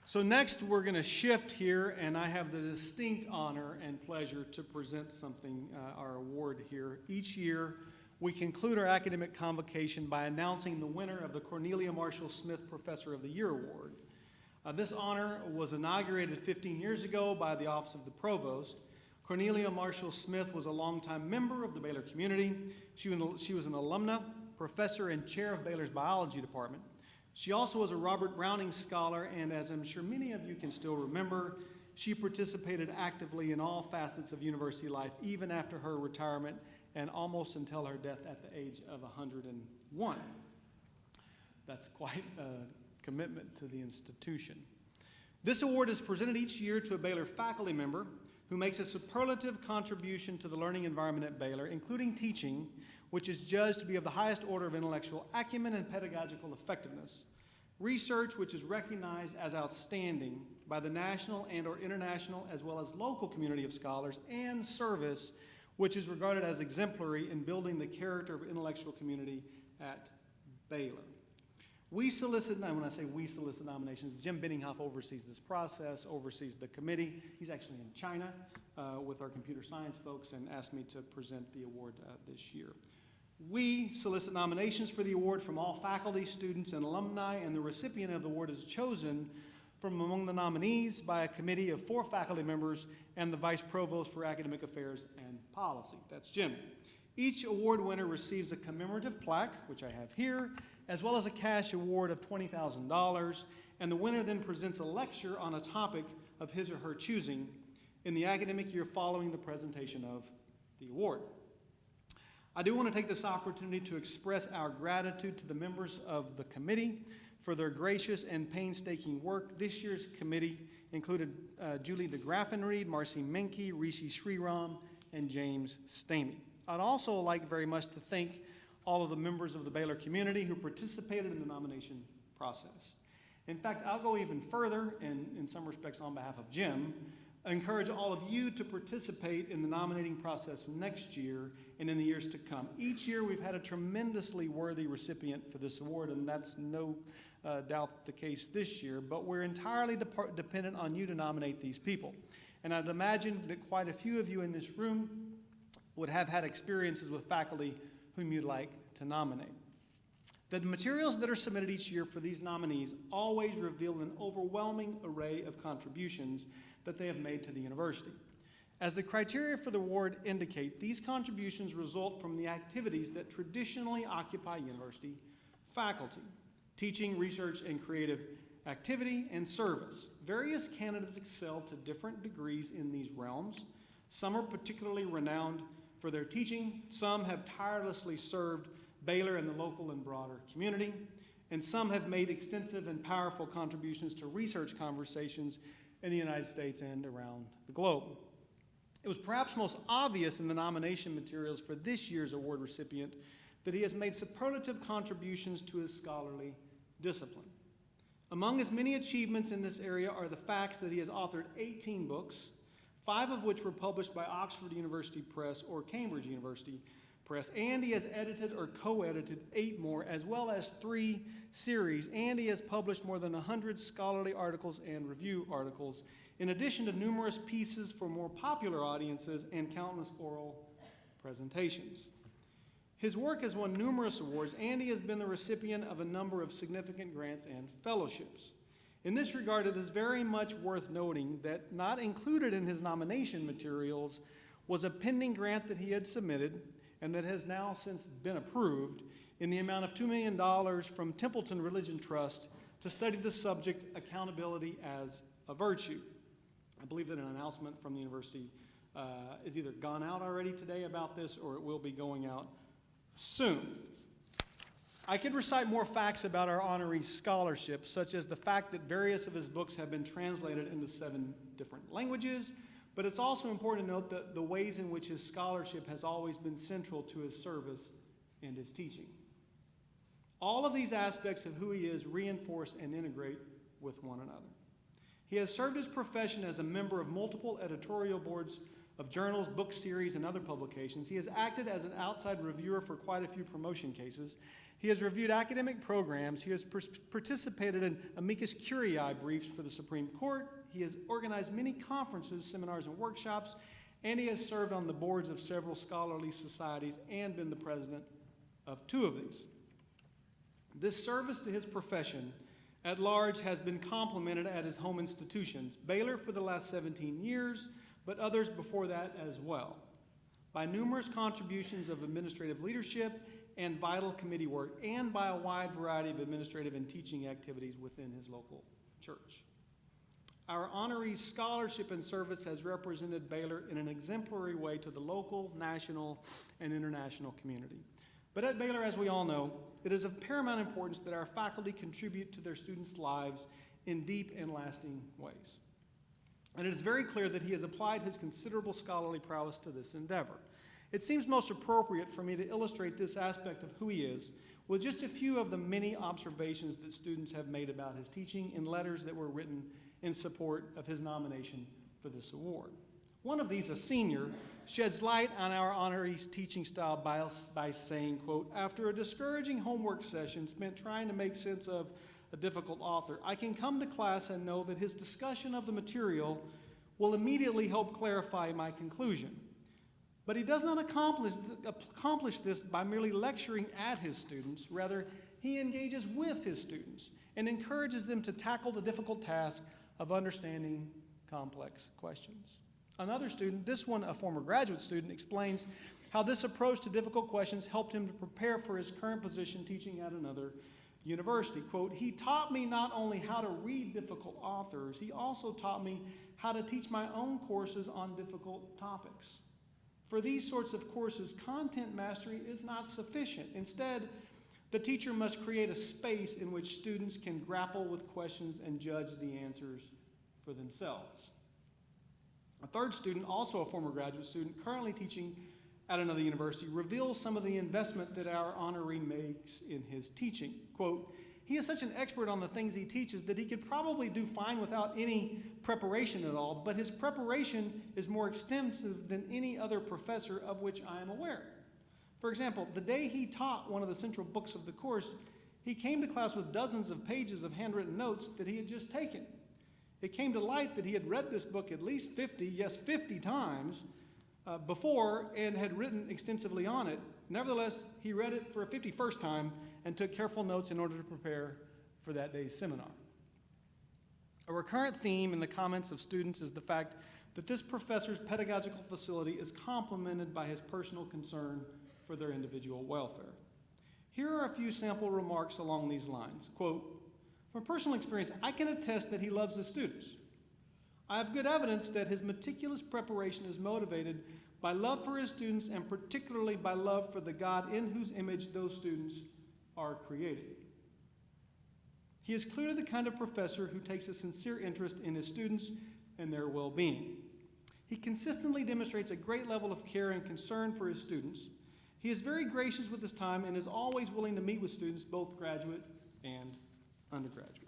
So next we're going to shift here, and I have the distinct honor and pleasure to present something, our award here. Each year we conclude our academic convocation by announcing the winner of the Cornelia Marschall Smith Professor of the Year Award. This honor was inaugurated 15 years ago by the Office of the Provost. Cornelia Marschall Smith was a longtime member of the Baylor community. She was an alumna, professor, and chair of Baylor's biology department. She also was a Robert Browning scholar, and as I'm sure many of you can still remember, she participated actively in all facets of university life, even after her retirement and almost until her death at the age of 101. That's quite a commitment to the institution. This award is presented each year to a Baylor faculty member who makes a superlative contribution to the learning environment at Baylor, including teaching, which is judged to be of the highest order of intellectual acumen and pedagogical effectiveness. Research, which is recognized as outstanding by the national and/or international as well as local community of scholars, and service, which is regarded as exemplary in building the character of intellectual community at Baylor. We solicit, and when I say we solicit nominations, Jim Benninghoff oversees this process, oversees the committee. He's actually in China with our computer science folks and asked me to present the award this year. We solicit nominations for the award from all faculty, students, and alumni, and the recipient of the award is chosen from among the nominees by a committee of 4 faculty members and the Vice Provost for Academic Affairs and Policy. That's Jim. Each award winner receives a commemorative plaque, which I have here, as well as a cash award of $20,000, and the winner then presents a lecture on a topic of his or her choosing in the academic year following the presentation of the award. I do want to take this opportunity to express our gratitude to the members of the committee for their gracious and painstaking work. This year's committee included Julie DeGraffenried, Marcy Menke, Rishi Sriram, and James Stamey. I'd also like very much to thank all of the members of the Baylor community who participated in the nomination process. In fact, I'll go even further, and in some respects on behalf of Jim, encourage all of you to participate in the nominating process next year and in the years to come. Each year we've had a tremendously worthy recipient for this award, and that's no doubt the case this year, but we're entirely dependent on you to nominate these people. And I'd imagine that quite a few of you in this room would have had experiences with faculty whom you'd like to nominate. The materials that are submitted each year for these nominees always reveal an overwhelming array of contributions that they have made to the university. As the criteria for the award indicate, these contributions result from the activities that traditionally occupy university faculty: teaching, research, and creative activity, and service. Various candidates excel to different degrees in these realms. Some are particularly renowned for their teaching, some have tirelessly served Baylor and the local and broader community, and some have made extensive and powerful contributions to research conversations in the United States and around the globe. It was perhaps most obvious in the nomination materials for this year's award recipient that he has made superlative contributions to his scholarly discipline. Among his many achievements in this area are the facts that he has authored 18 books, 5 of which were published by Oxford University Press or Cambridge University Press, and he has edited or co-edited 8 more, as well as 3 series, and he has published more than 100 scholarly articles and review articles, in addition to numerous pieces for more popular audiences and countless oral presentations. His work has won numerous awards, and he has been the recipient of a number of significant grants and fellowships. In this regard, it is very much worth noting that not included in his nomination materials was a pending grant that he had submitted and that has now since been approved in the amount of $2 million from Templeton Religion Trust to study the subject, accountability as a virtue. I believe that an announcement from the university is either gone out already today about this, or it will be going out soon. I could recite more facts about our honoree's scholarship, such as the fact that various of his books have been translated into 7 different languages, but it's also important to note that the ways in which his scholarship has always been central to his service and his teaching. All of these aspects of who he is reinforce and integrate with one another. He has served his profession as a member of multiple editorial boards of journals, book series, and other publications. He has acted as an outside reviewer for quite a few promotion cases. He has reviewed academic programs. He has participated in amicus curiae briefs for the Supreme Court. He has organized many conferences, seminars, and workshops, and he has served on the boards of several scholarly societies and been the president of 2 of these. This service to his profession at large has been complemented at his home institutions, Baylor for the last 17 years, but others before that as well, by numerous contributions of administrative leadership and vital committee work, and by a wide variety of administrative and teaching activities within his local church. Our honoree's scholarship and service has represented Baylor in an exemplary way to the local, national, and international community. But at Baylor, as we all know, it is of paramount importance that our faculty contribute to their students' lives in deep and lasting ways. And it is very clear that he has applied his considerable scholarly prowess to this endeavor. It seems most appropriate for me to illustrate this aspect of who he is with just a few of the many observations that students have made about his teaching in letters that were written in support of his nomination for this award. One of these, a senior, sheds light on our honoree's teaching style by saying, quote, "After a discouraging homework session spent trying to make sense of a difficult author, I can come to class and know that his discussion of the material will immediately help clarify my conclusion. But he does not accomplish this by merely lecturing at his students. Rather, he engages with his students and encourages them to tackle the difficult task of understanding complex questions." Another student, this one a former graduate student, explains how this approach to difficult questions helped him to prepare for his current position teaching at another university. Quote, "He taught me not only how to read difficult authors, he also taught me how to teach my own courses on difficult topics. For these sorts of courses, content mastery is not sufficient. Instead, the teacher must create a space in which students can grapple with questions and judge the answers for themselves." A third student, also a former graduate student, currently teaching at another university, reveals some of the investment that our honoree makes in his teaching. Quote, "He is such an expert on the things he teaches that he could probably do fine without any preparation at all, but his preparation is more extensive than any other professor of which I am aware. For example, the day he taught one of the central books of the course, he came to class with dozens of pages of handwritten notes that he had just taken. It came to light that he had read this book at least 50 times before and had written extensively on it. Nevertheless, he read it for a 51st time and took careful notes in order to prepare for that day's seminar." A recurrent theme in the comments of students is the fact that this professor's pedagogical facility is complemented by his personal concern for their individual welfare. Here are a few sample remarks along these lines. Quote, "From personal experience, I can attest that he loves his students. I have good evidence that his meticulous preparation is motivated by love for his students and particularly by love for the God in whose image those students are created. He is clearly the kind of professor who takes a sincere interest in his students and their well-being. He consistently demonstrates a great level of care and concern for his students. He is very gracious with his time and is always willing to meet with students, both graduate and undergraduate."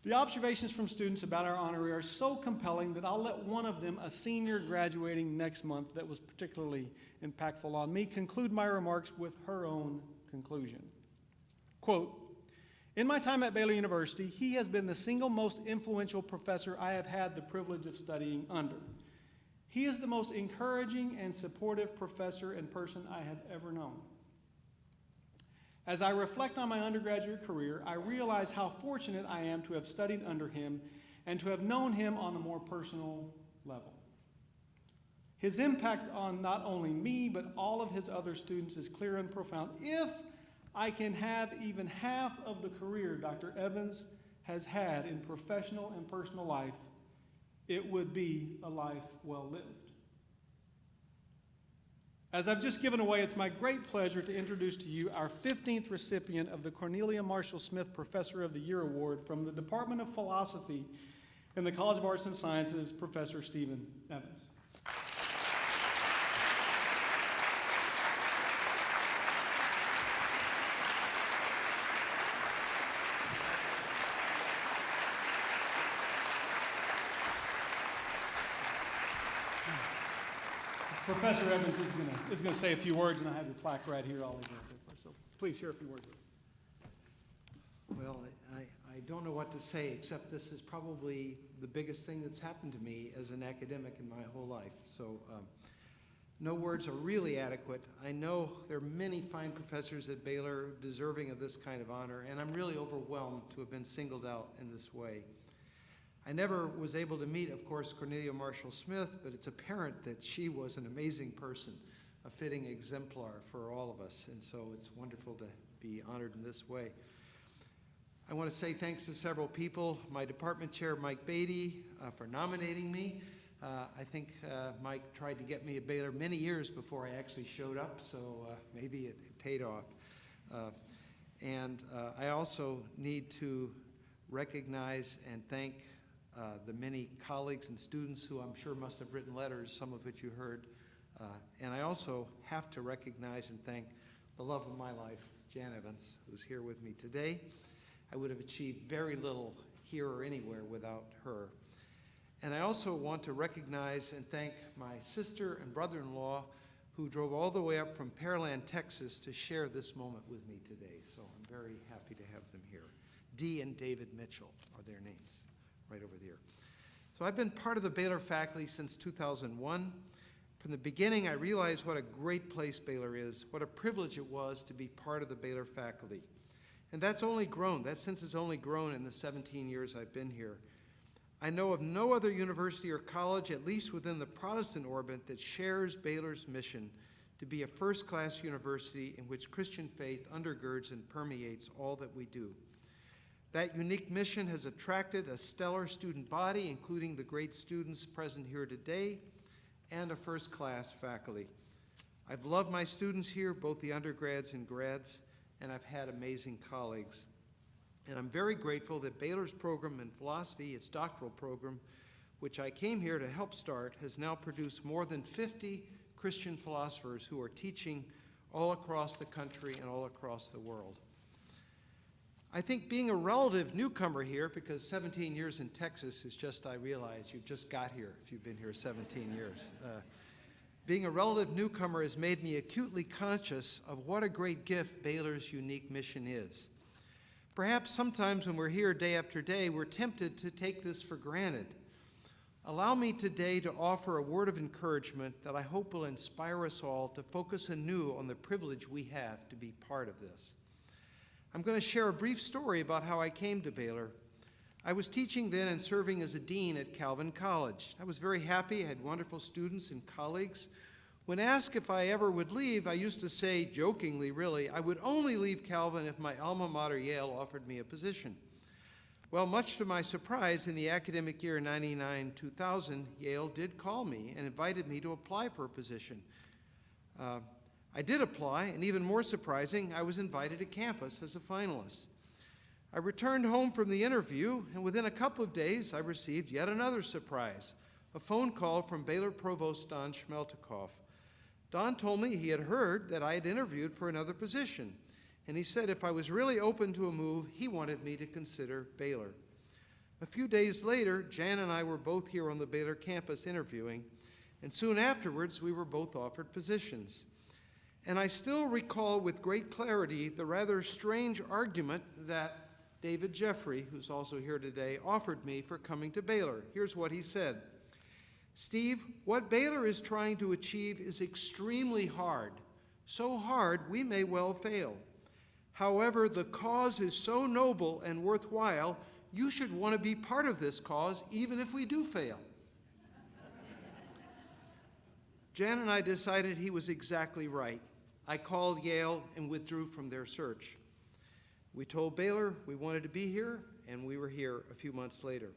The observations from students about our honoree are so compelling that I'll let one of them, a senior graduating next month that was particularly impactful on me, conclude my remarks with her own conclusion. Quote, "In my time at Baylor University, he has been the single most influential professor I have had the privilege of studying under. He is the most encouraging and supportive professor and person I have ever known. As I reflect on my undergraduate career, I realize how fortunate I am to have studied under him and to have known him on a more personal level. His impact on not only me, but all of his other students is clear and profound. If I can have even half of the career Dr. Evans has had in professional and personal life, it would be a life well lived." As I've just given away, it's my great pleasure to introduce to you our 15th recipient of the Cornelia Marschall Smith Professor of the Year Award from the Department of Philosophy in the College of Arts and Sciences, Professor Stephen Evans. Professor Evans is gonna say a few words, and I have your plaque right here. All over it. So please share a few words with us. Well, I don't know what to say, except this is probably the biggest thing that's happened to me as an academic in my whole life. So no words are really adequate. I know there are many fine professors at Baylor deserving of this kind of honor, and I'm really overwhelmed to have been singled out in this way. I never was able to meet, of course, Cornelia Marschall Smith, but it's apparent that she was an amazing person, a fitting exemplar for all of us, and so it's wonderful to be honored in this way. I want to say thanks to several people, my department chair, Mike Beatty, for nominating me. I think Mike tried to get me at Baylor many years before I actually showed up, so maybe it paid off. I also need to recognize and thank the many colleagues and students who I'm sure must have written letters, some of which you heard. And I also have to recognize and thank the love of my life, Jan Evans, who's here with me today. I would have achieved very little here or anywhere without her. And I also want to recognize and thank my sister and brother-in-law who drove all the way up from Pearland, Texas to share this moment with me today. So I'm very happy to have them here. Dee and David Mitchell are their names, right over there. So I've been part of the Baylor faculty since 2001. From the beginning, I realized what a great place Baylor is, what a privilege it was to be part of the Baylor faculty. And that's only grown. That sense has only grown in the 17 years I've been here. I know of no other university or college, at least within the Protestant orbit, that shares Baylor's mission to be a first-class university in which Christian faith undergirds and permeates all that we do. That unique mission has attracted a stellar student body, including the great students present here today, and a first-class faculty. I've loved my students here, both the undergrads and grads, and I've had amazing colleagues. And I'm very grateful that Baylor's program in philosophy, its doctoral program, which I came here to help start, has now produced more than 50 Christian philosophers who are teaching all across the country and all across the world. I think being a relative newcomer here, because 17 years in Texas is just, I realize, you've just got here if you've been here 17 years. Being a relative newcomer has made me acutely conscious of what a great gift Baylor's unique mission is. Perhaps sometimes when we're here day after day, we're tempted to take this for granted. Allow me today to offer a word of encouragement that I hope will inspire us all to focus anew on the privilege we have to be part of this. I'm going to share a brief story about how I came to Baylor. I was teaching then and serving as a dean at Calvin College. I was very happy. I had wonderful students and colleagues. When asked if I ever would leave, I used to say, jokingly really, I would only leave Calvin if my alma mater, Yale, offered me a position. Well, much to my surprise, in the academic year 99-2000, Yale did call me and invited me to apply for a position. I did apply, and even more surprising, I was invited to campus as a finalist. I returned home from the interview, and within a couple of days, I received yet another surprise, a phone call from Baylor Provost Don Schmeltikoff. Don told me he had heard that I had interviewed for another position, and he said if I was really open to a move, he wanted me to consider Baylor. A few days later, Jan and I were both here on the Baylor campus interviewing, and soon afterwards, we were both offered positions. And I still recall with great clarity the rather strange argument that David Jeffrey, who's also here today, offered me for coming to Baylor. Here's what he said. Steve, what Baylor is trying to achieve is extremely hard. So hard, we may well fail. However, the cause is so noble and worthwhile, you should want to be part of this cause, even if we do fail. Jan and I decided he was exactly right. I called Yale and withdrew from their search. We told Baylor we wanted to be here, and we were here a few months later.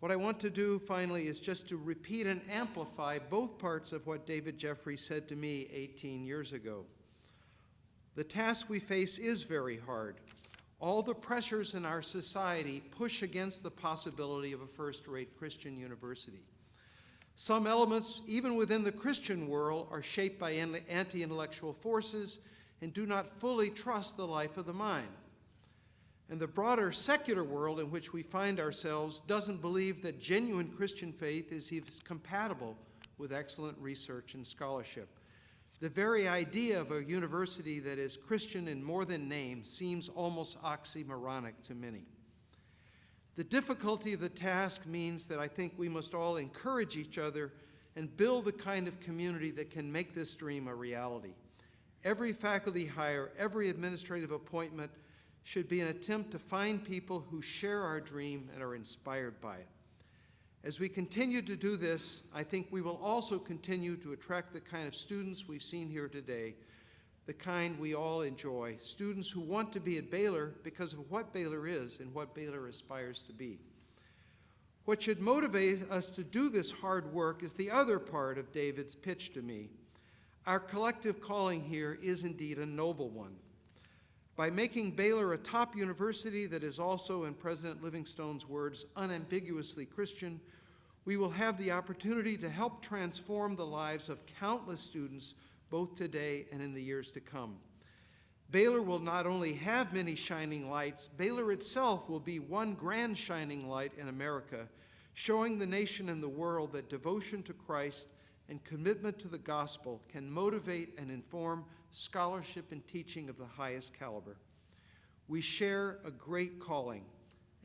What I want to do, finally, is just to repeat and amplify both parts of what David Jeffrey said to me 18 years ago. The task we face is very hard. All the pressures in our society push against the possibility of a first-rate Christian university. Some elements, even within the Christian world, are shaped by anti-intellectual forces and do not fully trust the life of the mind. And the broader secular world in which we find ourselves doesn't believe that genuine Christian faith is compatible with excellent research and scholarship. The very idea of a university that is Christian in more than name seems almost oxymoronic to many. The difficulty of the task means that I think we must all encourage each other and build the kind of community that can make this dream a reality. Every faculty hire, every administrative appointment should be an attempt to find people who share our dream and are inspired by it. As we continue to do this, I think we will also continue to attract the kind of students we've seen here today, the kind we all enjoy, students who want to be at Baylor because of what Baylor is and what Baylor aspires to be. What should motivate us to do this hard work is the other part of David's pitch to me. Our collective calling here is indeed a noble one. By making Baylor a top university that is also, in President Livingstone's words, unambiguously Christian, we will have the opportunity to help transform the lives of countless students both today and in the years to come. Baylor will not only have many shining lights, Baylor itself will be one grand shining light in America, showing the nation and the world that devotion to Christ and commitment to the gospel can motivate and inform scholarship and teaching of the highest caliber. We share a great calling,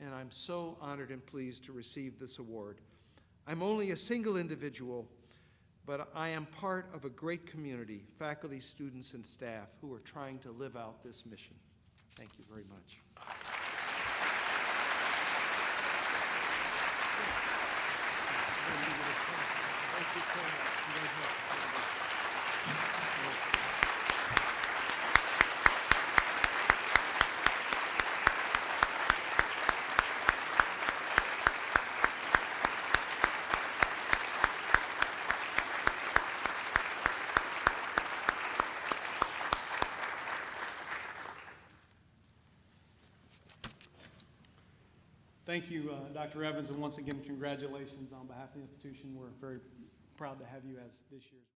and I'm so honored and pleased to receive this award. I'm only a single individual, but I am part of a great community, faculty, students, and staff who are trying to live out this mission. Thank you very much. Thank you so much. Thank you, Dr. Evans, and once again, congratulations on behalf of the institution. We're very proud to have you as this year's